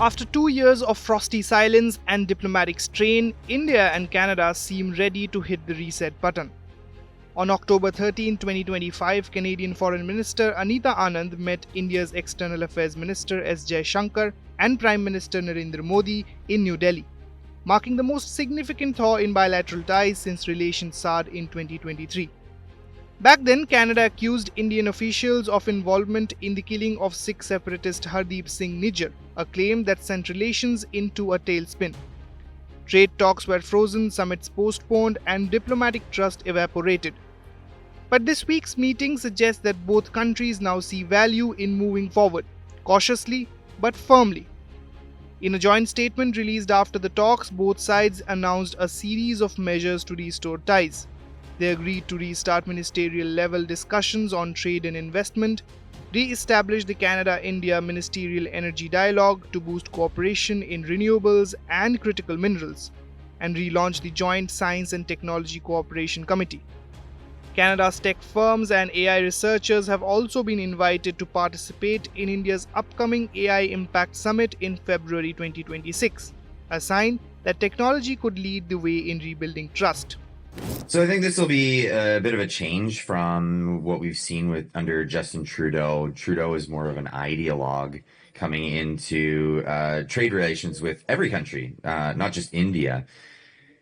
After 2 years of frosty silence and diplomatic strain, India and Canada seem ready to hit the reset button. On October 13, 2025, Canadian Foreign Minister Anita Anand met India's External Affairs Minister S. Jaishankar and Prime Minister Narendra Modi in New Delhi, marking the most significant thaw in bilateral ties since relations soured in 2023. Back then, Canada accused Indian officials of involvement in the killing of Sikh separatist Hardeep Singh Nijjar, a claim that sent relations into a tailspin. Trade talks were frozen, summits postponed, and diplomatic trust evaporated. But this week's meeting suggests that both countries now see value in moving forward, cautiously but firmly. In a joint statement released after the talks, both sides announced a series of measures to restore ties. They agreed to restart ministerial-level discussions on trade and investment, re-establish the Canada-India Ministerial Energy Dialogue to boost cooperation in renewables and critical minerals, and relaunch the Joint Science and Technology Cooperation Committee. Canada's tech firms and AI researchers have also been invited to participate in India's upcoming AI Impact Summit in February 2026, a sign that technology could lead the way in rebuilding trust. So I think this will be a bit of a change from what we've seen under Justin Trudeau. Trudeau is more of an ideologue coming into trade relations with every country, not just India.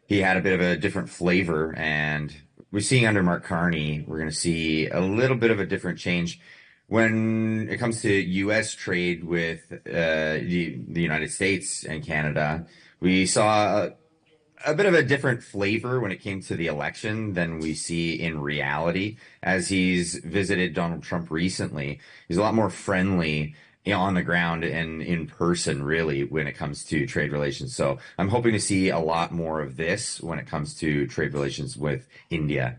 He had a bit of a different flavor, and we're seeing under Mark Carney, we're going to see a little bit of a different change when it comes to U.S. trade with the United States and Canada. We saw a bit of a different flavor when it came to the election than we see in reality. As he's visited Donald Trump recently, he's a lot more friendly on the ground and in person, really, when it comes to trade relations. So I'm hoping to see a lot more of this when it comes to trade relations with India.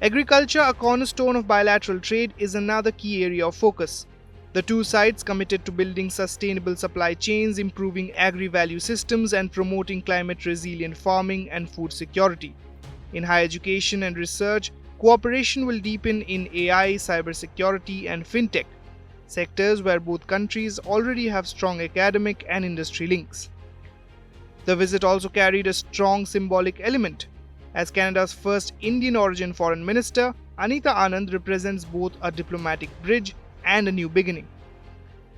Agriculture, a cornerstone of bilateral trade, is another key area of focus. The two sides committed to building sustainable supply chains, improving agri-value systems, and promoting climate-resilient farming and food security. In higher education and research, cooperation will deepen in AI, cybersecurity, and fintech, sectors where both countries already have strong academic and industry links. The visit also carried a strong symbolic element. As Canada's first Indian-origin foreign minister, Anita Anand represents both a diplomatic bridge and a new beginning.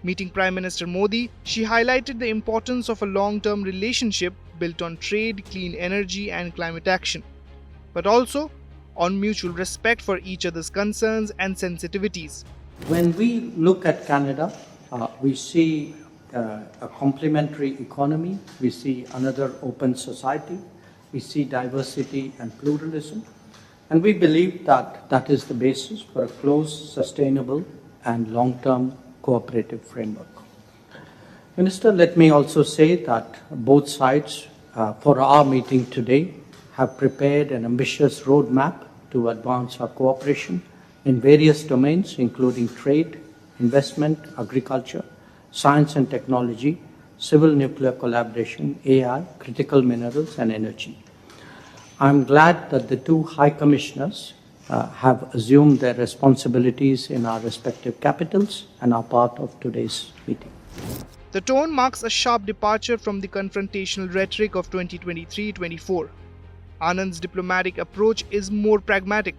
Meeting Prime Minister Modi, she highlighted the importance of a long-term relationship built on trade, clean energy, and climate action, but also on mutual respect for each other's concerns and sensitivities. When we look at Canada, we see a complementary economy, we see another open society, we see diversity and pluralism, and we believe that that is the basis for a close, sustainable, and long-term cooperative framework. Minister, let me also say that both sides for our meeting today have prepared an ambitious roadmap to advance our cooperation in various domains, including trade, investment, agriculture, science and technology, civil nuclear collaboration, AI, critical minerals, and energy. I'm glad that the two High Commissioners have assumed their responsibilities in our respective capitals and are part of today's meeting. The tone marks a sharp departure from the confrontational rhetoric of 2023-24. Anand's diplomatic approach is more pragmatic,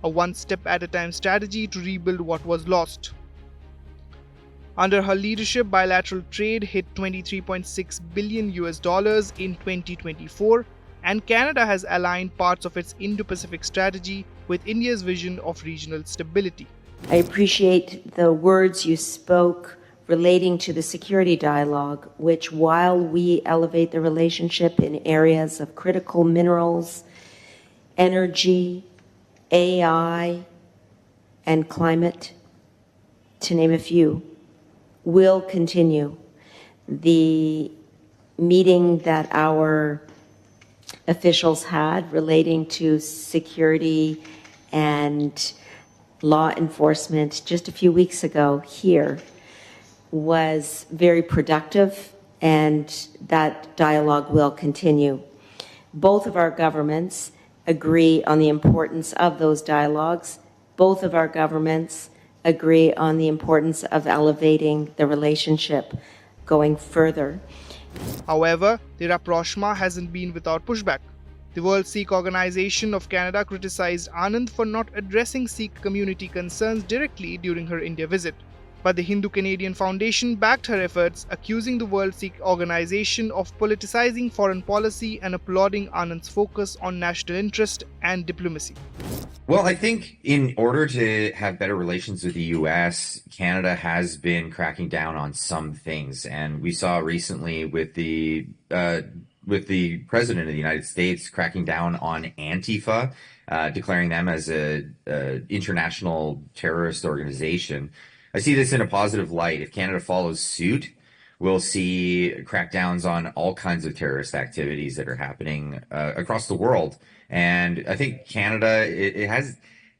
a one-step-at-a-time strategy to rebuild what was lost. Under her leadership, bilateral trade hit $23.6 billion in 2024, and Canada has aligned parts of its Indo-Pacific strategy with India's vision of regional stability. I appreciate the words you spoke relating to the security dialogue, which, while we elevate the relationship in areas of critical minerals, energy, AI, and climate, to name a few, will continue. The meeting that our officials had relating to security and law enforcement just a few weeks ago here was very productive, and that dialogue will continue. Both of our governments agree on the importance of those dialogues. Both of our governments agree on the importance of elevating the relationship going further. However, the rapprochement hasn't been without pushback. The World Sikh Organization of Canada criticized Anand for not addressing Sikh community concerns directly during her India visit. But the Hindu-Canadian Foundation backed her efforts, accusing the World Sikh Organization of politicizing foreign policy and applauding Anand's focus on national interest and diplomacy. Well, I think in order to have better relations with the US, Canada has been cracking down on some things. And we saw recently with the president of the United States cracking down on Antifa, declaring them as a international terrorist organization. I see this in a positive light. If Canada follows suit, we'll see crackdowns on all kinds of terrorist activities that are happening across the world. And I think Canada, it has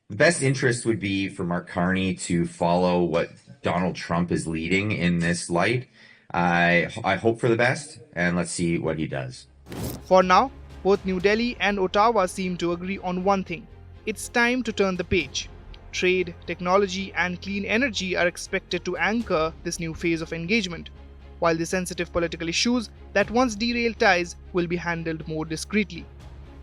the best interest would be for Mark Carney to follow what Donald Trump is leading in this light. I hope for the best, and let's see what he does. For now, both New Delhi and Ottawa seem to agree on one thing. It's time to turn the page. Trade, technology, and clean energy are expected to anchor this new phase of engagement, while the sensitive political issues that once derailed ties will be handled more discreetly.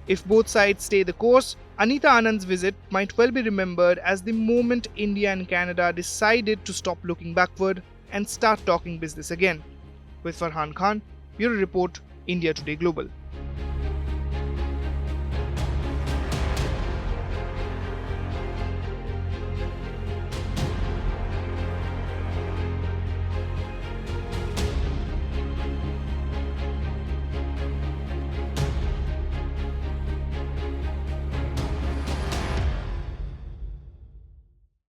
If both sides stay the course, Anita Anand's visit might well be remembered as the moment India and Canada decided to stop looking backward and start talking business again. With Farhan Khan, Bureau Report, India Today Global.